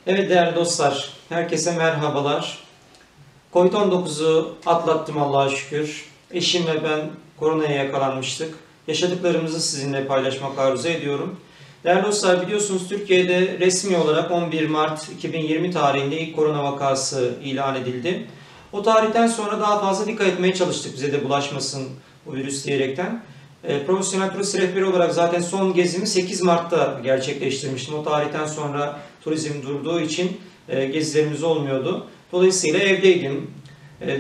Evet değerli dostlar, herkese merhabalar. Covid-19'u atlattım Allah'a şükür. Eşim ve ben koronaya yakalanmıştık. Yaşadıklarımızı sizinle paylaşmak arzu ediyorum. Değerli dostlar, biliyorsunuz Türkiye'de resmi olarak 11 Mart 2020 tarihinde ilk korona vakası ilan edildi. O tarihten sonra daha fazla dikkat etmeye çalıştık, bize de bulaşmasın bu virüs diyerekten. Profesyonel turist rehberi olarak zaten son gezimi 8 Mart'ta gerçekleştirmiştim. O tarihten sonra turizm durduğu için gezilerimiz olmuyordu. Dolayısıyla evdeydim.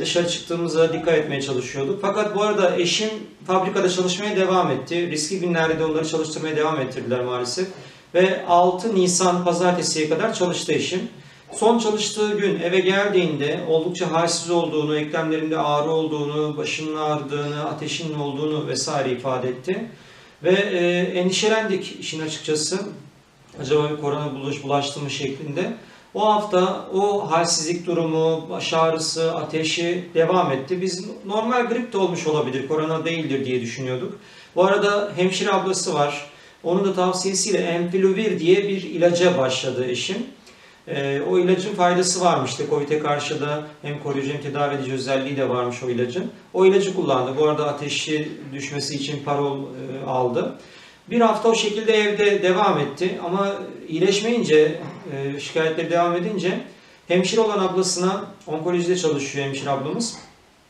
Dışarı çıktığımızda dikkat etmeye çalışıyorduk. Fakat bu arada eşim fabrikada çalışmaya devam etti. Riskli günlerde de onları çalıştırmaya devam ettirdiler maalesef. Ve 6 Nisan pazartesiye kadar çalıştı eşim. Son çalıştığı gün eve geldiğinde oldukça halsiz olduğunu, eklemlerinde ağrı olduğunu, başının ağrıdığını, ateşinin olduğunu vesaire ifade etti. Ve endişelendik işin açıkçası. Acaba bir korona bulaştı mı şeklinde. O hafta o halsizlik durumu, baş ağrısı, ateşi devam etti. Biz normal grip de olmuş olabilir, korona değildir diye düşünüyorduk. Bu arada hemşire ablası var. Onun da tavsiyesiyle Enfiluvir diye bir ilaca başladı eşim. O ilacın faydası varmış. İşte Covid'e karşı da hem koruyucu hem tedavi edici özelliği de varmış o ilacın. O ilacı kullandı. Bu arada ateşi düşmesi için parol aldı. Bir hafta o şekilde evde devam etti ama iyileşmeyince, şikayetleri devam edince hemşire olan ablasına, onkolojide çalışıyor hemşire ablamız.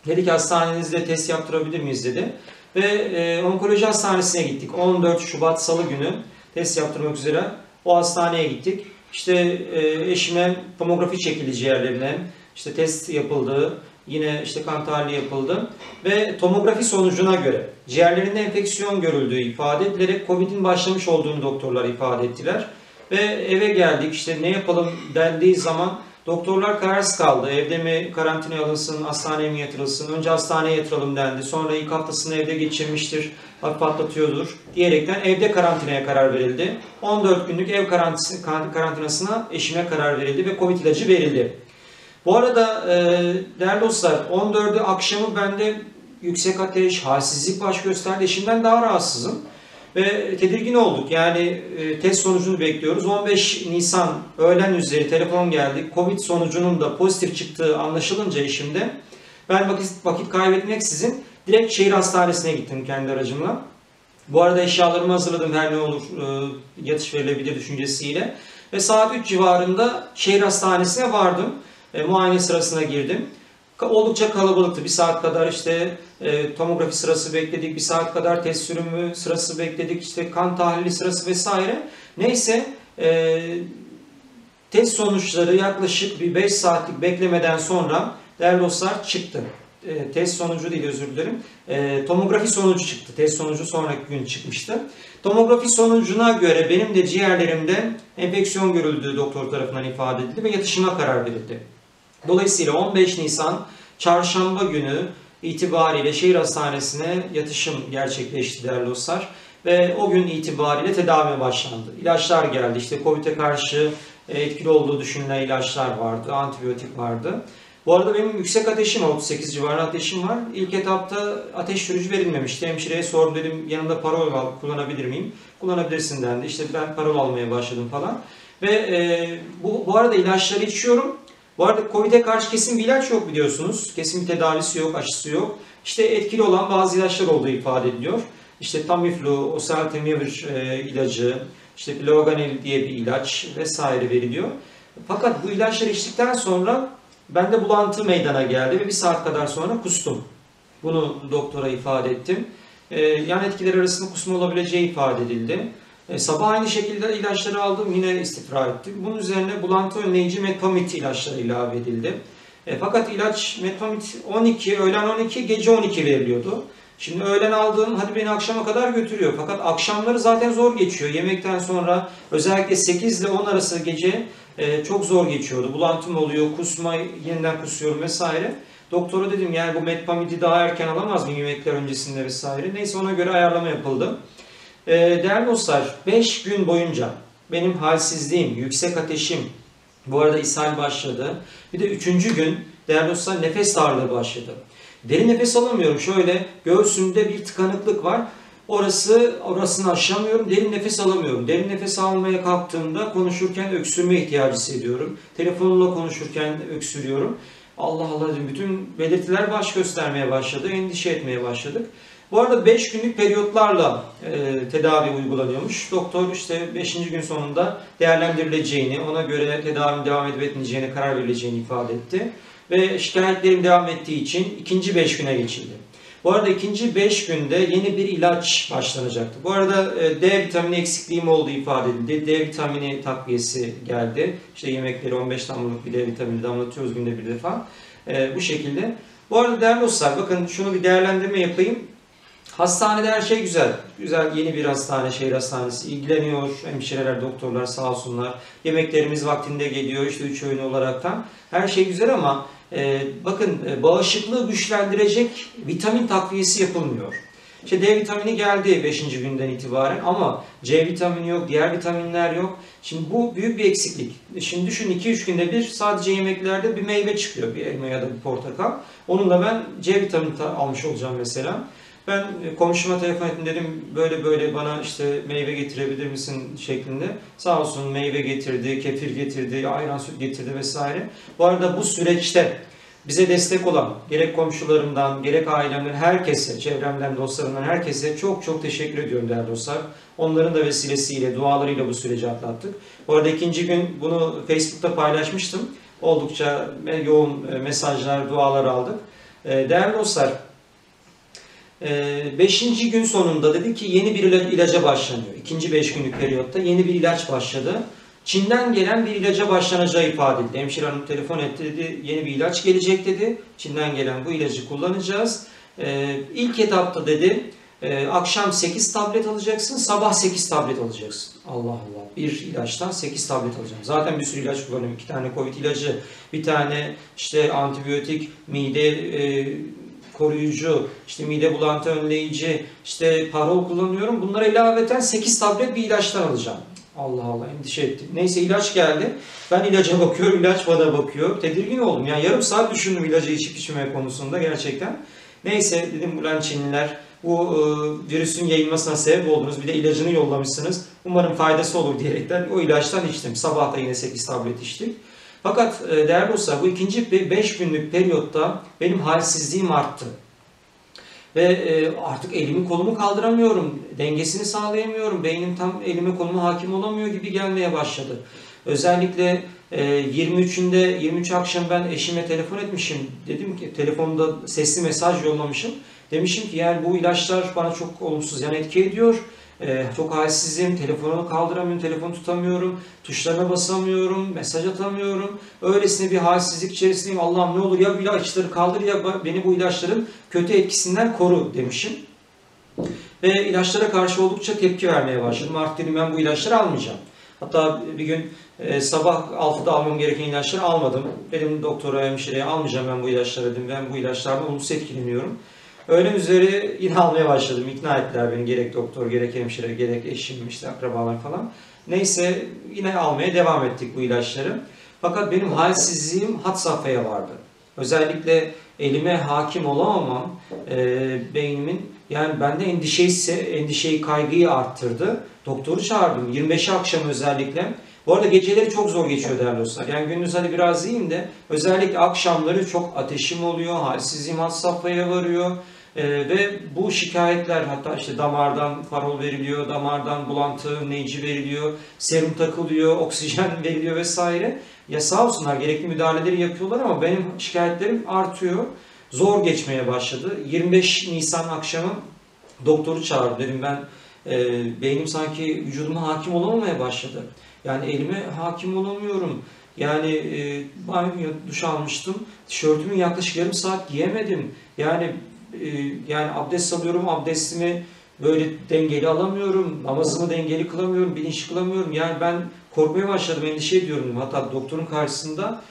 Dedi ki hastanenizde test yaptırabilir miyiz dedi. Ve onkoloji hastanesine gittik. 14 Şubat Salı günü test yaptırmak üzere o hastaneye gittik. İşte eşime tomografi çekildi ciğerlerine, işte test yapıldı, yine işte kan tahlili yapıldı ve tomografi sonucuna göre ciğerlerinde enfeksiyon görüldüğü ifade edilerek Covid'in başlamış olduğunu doktorlar ifade ettiler. Ve eve geldik, işte ne yapalım dendiği zaman doktorlar kararsız kaldı. Evde mi karantinaya alınsın, hastaneye mi yatırılsın? Önce hastaneye yatıralım dendi. Sonra ilk haftasını evde geçirmiştir, hafif atlatıyordur diyerekten evde karantinaya karar verildi. 14 günlük ev karantinasına eşime karar verildi ve Covid ilacı verildi. Bu arada değerli dostlar, 14'ü akşamı bende yüksek ateş, halsizlik baş gösterdi. Eşimden daha rahatsızım. Ve tedirgin olduk. Yani test sonucunu bekliyoruz. 15 Nisan öğlen üzeri telefon geldi. Covid sonucunun da pozitif çıktığı anlaşılınca eşimde ben vakit kaybetmeksizin direkt şehir hastanesine gittim kendi aracımla. Bu arada eşyalarımı hazırladım, her ne olur yatış verilebilir düşüncesiyle. Ve saat 3 civarında şehir hastanesine vardım. Muayene sırasına girdim. Oldukça kalabalıktı. Bir saat kadar işte tomografi sırası bekledik. Bir saat kadar test sürümü sırası bekledik. İşte kan tahlili sırası vesaire. Neyse test sonuçları yaklaşık bir 5 saatlik beklemeden sonra değerli dostlar çıktı. Test sonucu değil, özür dilerim. Tomografi sonucu çıktı. Test sonucu sonraki gün çıkmıştı. Tomografi sonucuna göre benim de ciğerlerimde enfeksiyon görüldüğü doktor tarafından ifade edildi ve yatışıma karar verildi. Dolayısıyla 15 Nisan çarşamba günü itibariyle şehir hastanesine yatışım gerçekleşti değerli dostlar. Ve o gün itibariyle tedaviye başlandı. İlaçlar geldi. İşte Covid'e karşı etkili olduğu düşünülen ilaçlar vardı. Antibiyotik vardı. Bu arada benim yüksek ateşim var. 38 civarında ateşim var. İlk etapta ateş düşürücü verilmemişti. Hemşireye sordum, dedim yanında parol kullanabilir miyim? Kullanabilirsin dendi. İşte ben parol almaya başladım falan. Ve bu arada ilaçları içiyorum. Bu arada Covid'e karşı kesin bir ilaç yok biliyorsunuz. Kesin bir tedavisi yok, aşısı yok. İşte etkili olan bazı ilaçlar olduğu ifade ediliyor. İşte Tamiflu, Oseltamivir ilacı, işte Loganil diye bir ilaç vesaire veriliyor. Fakat bu ilaçları içtikten sonra bende bulantı meydana geldi ve bir saat kadar sonra kustum. Bunu doktora ifade ettim. Yan etkiler arasında kusma olabileceği ifade edildi. Sabah aynı şekilde ilaçları aldım, yine istifra ettim. Bunun üzerine bulantı önleyici Metpamid ilaçları ilave edildi. Fakat ilaç Metpamid 12, öğlen 12, gece 12 veriliyordu. Şimdi öğlen aldığım hadi beni akşama kadar götürüyor. Fakat akşamları zaten zor geçiyor. Yemekten sonra özellikle 8 ile 10 arası gece çok zor geçiyordu. Bulantım oluyor, kusma, yeniden kusuyorum vesaire. Doktora dedim yani bu Metpamid'i daha erken alamaz mı yemekler öncesinde vesaire. Neyse ona göre ayarlama yapıldı. Değerli dostlar, 5 gün boyunca benim halsizliğim, yüksek ateşim, bu arada ishal başladı. Bir de 3. gün değerli dostlar nefes darlığı başladı. Derin nefes alamıyorum. Şöyle göğsümde bir tıkanıklık var. Orasını aşamıyorum, derin nefes alamıyorum. Derin nefes almaya kalktığımda konuşurken öksürme ihtiyacı hissediyorum. Telefonla konuşurken öksürüyorum. Allah Allah dedim, bütün belirtiler baş göstermeye başladı, endişe etmeye başladık. Bu arada 5 günlük periyotlarla tedavi uygulanıyormuş. Doktor işte 5. gün sonunda değerlendirileceğini, ona göre tedavi devam edip etmeyeceğine karar verileceğini ifade etti. Ve şikayetlerim devam ettiği için ikinci 5 güne geçildi. Bu arada ikinci 5 günde yeni bir ilaç başlanacaktı. Bu arada D vitamini eksikliğim olduğu ifade edildi. D vitamini takviyesi geldi. İşte yemekleri 15 damlalık bir D vitamini damlatıyoruz günde bir defa. Bu şekilde. Bu arada değerli dostlar, bakın şunu bir değerlendirme yapayım. Hastanede her şey güzel. Güzel, yeni bir hastane, şehir hastanesi ilgileniyor. Hemşireler, doktorlar sağ olsunlar. Yemeklerimiz vaktinde geliyor. İşte 3 öğün olaraktan. Her şey güzel ama bakın bağışıklığı güçlendirecek vitamin takviyesi yapılmıyor. İşte D vitamini geldi 5. günden itibaren ama C vitamini yok, diğer vitaminler yok. Şimdi bu büyük bir eksiklik. Şimdi düşün, 2-3 günde bir sadece yemeklerde bir meyve çıkıyor. Bir elma ya da bir portakal. Onunla ben C vitamini almış olacağım mesela. Ben komşuma telefon ettim, dedim böyle böyle bana işte meyve getirebilir misin şeklinde. Sağ olsun meyve getirdi, kefir getirdi, ayran süt getirdi vesaire. Bu arada bu süreçte bize destek olan gerek komşularımdan, gerek ailemden, herkese, çevremden, dostlarımdan herkese çok çok teşekkür ediyorum değerli dostlar. Onların da vesilesiyle, dualarıyla bu süreci atlattık. Bu arada ikinci gün bunu Facebook'ta paylaşmıştım. Oldukça yoğun mesajlar, dualar aldık. Değerli dostlar, 5. gün sonunda dedi ki yeni bir ilaca başlanıyor. İkinci 5 günlük periyotta yeni bir ilaç başladı. Çin'den gelen bir ilaca başlanacağı ifade edildi. Hemşire hanım telefon etti, dedi yeni bir ilaç gelecek dedi. Çin'den gelen bu ilacı kullanacağız. İlk etapta dedi akşam 8 tablet alacaksın, sabah 8 tablet alacaksın. Allah Allah, bir ilaçtan 8 tablet alacağım. Zaten bir sürü ilaç kullanıyorum. 2 tane Covid ilacı, bir tane işte antibiyotik, mide koruyucu, işte mide bulantı önleyici, işte parol kullanıyorum. Bunlara ilaveten 8 tablet bir ilaçtan alacağım. Allah Allah, endişe ettim. Neyse ilaç geldi. Ben ilaca bakıyorum, ilaç bana bakıyor. Tedirgin oldum. Yani yarım saat düşündüm ilacı içip içmeme konusunda gerçekten. Neyse dedim, ulan Çinliler bu virüsün yayılmasına sebep oldunuz. Bir de ilacını yollamışsınız. Umarım faydası olur diyerekten o ilaçtan içtim. Sabah da yine 8 tablet içtik. Fakat değerli dostlar, bu ikinci 5 günlük periyotta benim halsizliğim arttı. Ve artık elimi kolumu kaldıramıyorum, dengesini sağlayamıyorum, beynim tam elime koluma hakim olamıyor gibi gelmeye başladı. Özellikle 23 akşam ben eşime telefon etmişim, dedim ki telefonda sesli mesaj yollamışım. Demişim ki yani bu ilaçlar bana çok olumsuz yan etki ediyor. Çok halsizim, telefonu kaldıramıyorum, telefonu tutamıyorum, tuşlarına basamıyorum, mesaj atamıyorum. Öylesine bir halsizlik içerisindeyim. Allah'ım ne olur ya bu ilaçları kaldır ya beni bu ilaçların kötü etkisinden koru demişim. Ve ilaçlara karşı oldukça tepki vermeye başladım. Artık dedim ben bu ilaçları almayacağım. Hatta bir gün sabah 6'da almam gereken ilaçları almadım. Dedim doktora, hemşireye almayacağım ben bu ilaçları dedim. Ben bu ilaçlardan olumsuz etkileniyorum. Öğlen üzeri yine almaya başladım. İkna ettiler beni. Gerek doktor, gerek hemşire, gerek eşim, işte akrabalar falan. Neyse yine almaya devam ettik bu ilaçları. Fakat benim halsizliğim had safhaya vardı. Özellikle elime hakim olamamam beynimin, yani bende endişeyi, kaygıyı arttırdı. Doktoru çağırdım. 25'i akşam özellikle. Bu arada geceleri çok zor geçiyor değerli dostlar. Yani gündüz hadi biraz iyiyim de özellikle akşamları çok ateşim oluyor, halsizliğim had safhaya varıyor. Ve bu şikayetler, hatta işte damardan parol veriliyor, damardan bulantı önleyici veriliyor, serum takılıyor, oksijen veriliyor vesaire. Ya sağ olsunlar gerekli müdahaleleri yapıyorlar ama benim şikayetlerim artıyor. Zor geçmeye başladı. 25 Nisan akşamı doktoru çağırdım. Dedim ben beynim sanki vücuduma hakim olamamaya başladı. Yani elime hakim olamıyorum. Yani banyo duş almıştım. Tişörtümü yaklaşık yarım saat giyemedim. Yani abdest alıyorum, abdestimi böyle dengeli alamıyorum. Namazımı dengeli kılamıyorum, bilinçli kılamıyorum. Yani ben korkmaya başladım, endişe ediyorum. Hatta doktorun karşısında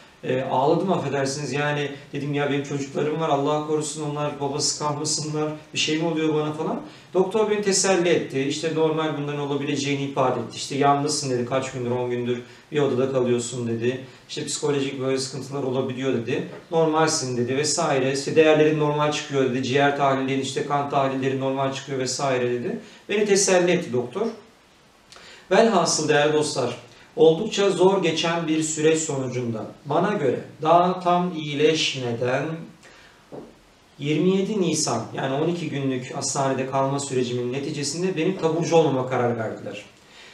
Ağladım, affedersiniz. Yani dedim ya, benim çocuklarım var, Allah korusun onlar babası kalmasınlar, bir şey mi oluyor bana falan. Doktor beni teselli etti. İşte normal bunların olabileceğini ifade etti. İşte yalnızsın dedi, kaç gündür, 10 gündür bir odada kalıyorsun dedi. İşte psikolojik böyle sıkıntılar olabiliyor dedi. Normalsin dedi vesaire. İşte değerlerin normal çıkıyor dedi. Ciğer tahlilleri, işte kan tahlilleri normal çıkıyor vesaire dedi. Beni teselli etti doktor. Velhasıl değerli dostlar, oldukça zor geçen bir süreç sonucunda bana göre daha tam iyileşmeden 27 Nisan, yani 12 günlük hastanede kalma sürecimin neticesinde benim taburcu olmama karar verdiler.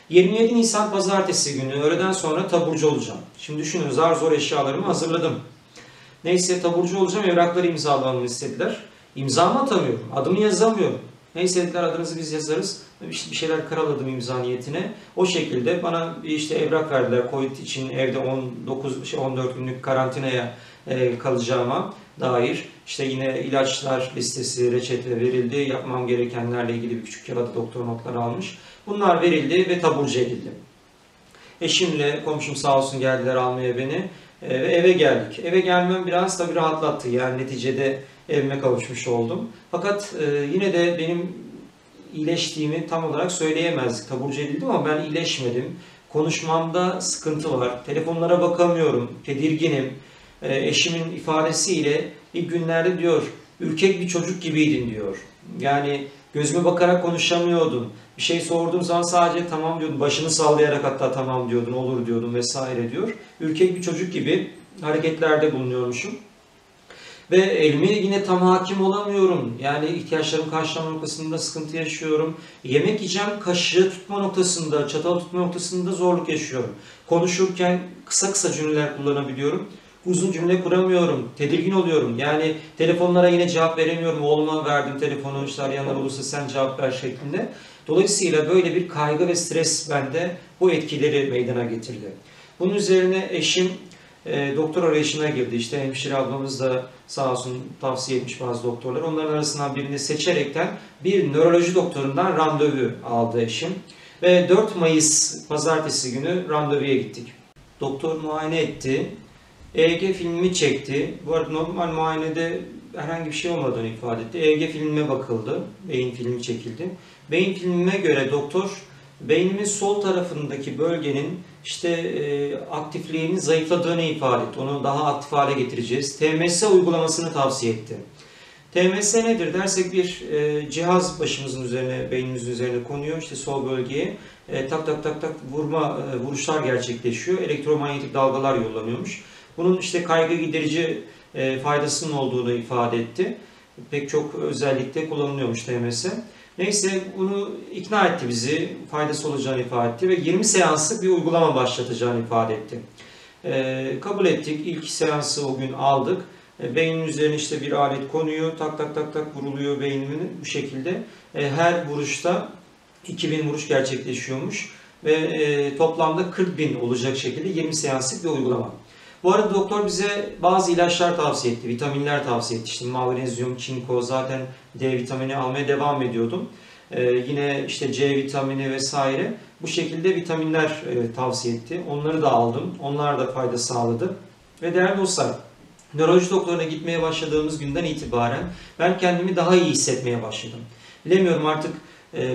27 Nisan pazartesi günü öğleden sonra taburcu olacağım. Şimdi düşünün, zar zor eşyalarımı hazırladım. Neyse taburcu olacağım, evrakları imzalamamı istediler. İmzamı atamıyorum, adımı yazamıyorum. Neyse dediler, adınızı biz yazarız. İşte bir şeyler karaladım imza niyetine. O şekilde bana işte evrak verdiler. Covid için evde 14 günlük karantinaya kalacağıma dair. İşte yine ilaçlar listesi, reçete verildi. Yapmam gerekenlerle ilgili bir küçük kağıda doktor notları almış. Bunlar verildi ve taburcu edildi. Eşimle komşum sağ olsun geldiler almaya beni. Ve eve geldik. Eve gelmem biraz tabii rahatlattı. Yani neticede evime kavuşmuş oldum. Fakat yine de benim iyileştiğimi tam olarak söyleyemezdik. Taburcu edildim ama ben iyileşmedim. Konuşmamda sıkıntı var. Telefonlara bakamıyorum. Tedirginim. Eşimin ifadesiyle ilk günlerde diyor, ürkek bir çocuk gibiydin diyor. Yani gözüme bakarak konuşamıyordun. Bir şey sorduğum zaman sadece tamam diyordun. Başını sallayarak hatta tamam diyordun, olur diyordun vesaire diyor. Ürkek bir çocuk gibi hareketlerde bulunuyormuşum. Ve elime yine tam hakim olamıyorum. Yani ihtiyaçlarımı karşılama noktasında sıkıntı yaşıyorum. Yemek yiyeceğim, kaşığı tutma noktasında, çatalı tutma noktasında zorluk yaşıyorum. Konuşurken kısa kısa cümleler kullanabiliyorum. Uzun cümle kuramıyorum. Tedirgin oluyorum. Yani telefonlara yine cevap veremiyorum. Oğluma verdim telefonu, işte arayanlar olursa sen cevap ver şeklinde. Dolayısıyla böyle bir kaygı ve stres bende bu etkileri meydana getirdi. Bunun üzerine eşim doktor arayışına girdi. İşte hemşire ablamız da sağ olsun tavsiye etmiş bazı doktorlar. Onların arasından birini seçerekten bir nöroloji doktorundan randevu aldı eşim. Ve 4 Mayıs pazartesi günü randevuya gittik. Doktor muayene etti. EEG filmimi çekti. Bu arada normal muayenede herhangi bir şey olmadığını ifade etti. EEG filmime bakıldı. Beyin filmi çekildi. Beyin filmime göre doktor beynimin sol tarafındaki bölgenin işte aktifliğinin zayıfladığını ifade etti. Onu daha aktif hale getireceğiz. TMS uygulamasını tavsiye etti. TMS nedir dersek, bir cihaz başımızın üzerine, beynimizin üzerine konuyor. İşte sol bölgeye tak tak tak tak vuruşlar gerçekleşiyor. Elektromanyetik dalgalar yollanıyormuş. Bunun işte kaygı giderici faydasının olduğunu ifade etti. Pek çok özellikle kullanılıyormuş TMS. Neyse bunu ikna etti bizi, faydası olacağını ifade etti ve 20 seanslık bir uygulama başlatacağını ifade etti. Kabul ettik, ilk seansı o gün aldık. Beynin üzerine işte bir alet konuyor, tak tak tak tak vuruluyor beynimin bu şekilde. Her vuruşta 2000 vuruş gerçekleşiyormuş ve toplamda 40.000 olacak şekilde 20 seanslık bir uygulama. Bu arada doktor bize bazı ilaçlar tavsiye etti, vitaminler tavsiye etti. İşte magnezyum, çinko, zaten D vitamini almaya devam ediyordum. Yine işte C vitamini vesaire bu şekilde vitaminler tavsiye etti. Onları da aldım. Onlar da fayda sağladı. Ve değerli dostlar, nöroloji doktoruna gitmeye başladığımız günden itibaren ben kendimi daha iyi hissetmeye başladım. Bilemiyorum artık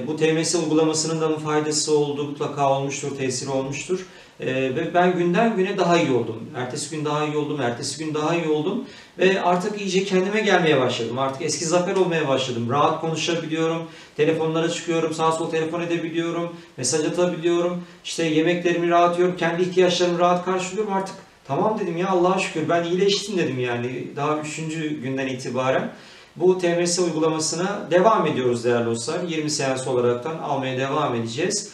bu TMS uygulamasının da mı faydası oldu, mutlaka olmuştur, tesiri olmuştur. Ve ben günden güne daha iyi oldum. Ertesi gün daha iyi oldum, ertesi gün daha iyi oldum. Ve artık iyice kendime gelmeye başladım. Artık eski Zafer olmaya başladım. Rahat konuşabiliyorum, telefonlara çıkıyorum, sağa sola telefon edebiliyorum, mesaj atabiliyorum. İşte yemeklerimi rahat yiyorum, kendi ihtiyaçlarımı rahat karşılıyorum. Artık tamam dedim ya, Allah'a şükür ben iyileştim dedim yani. Daha 3. günden itibaren bu TMS uygulamasına devam ediyoruz değerli dostlar. 20 seans olaraktan almaya devam edeceğiz.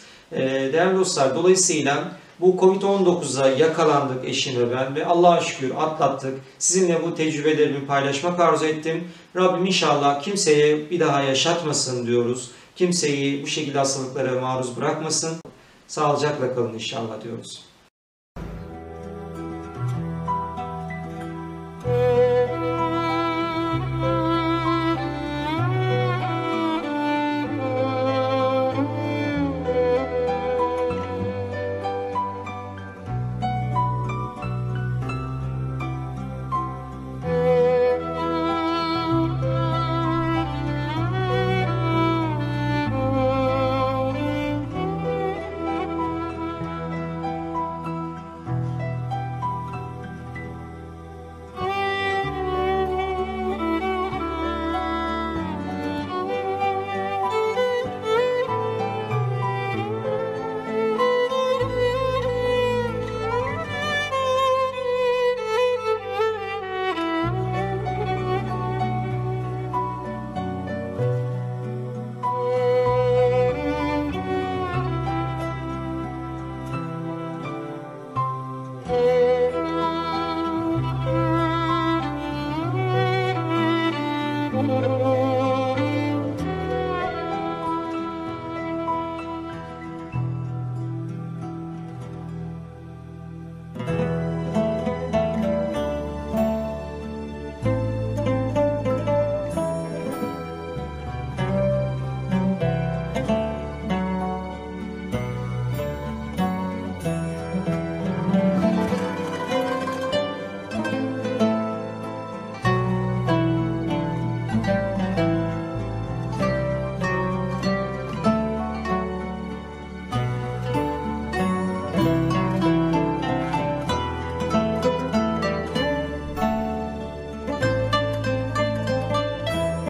Değerli dostlar, dolayısıyla bu Covid-19'a yakalandık eşim ve ben ve Allah'a şükür atlattık. Sizinle bu tecrübelerimi paylaşmak arzu ettim. Rabbim inşallah kimseye bir daha yaşatmasın diyoruz. Kimseyi bu şekilde hastalıklara maruz bırakmasın. Sağlıcakla kalın inşallah diyoruz.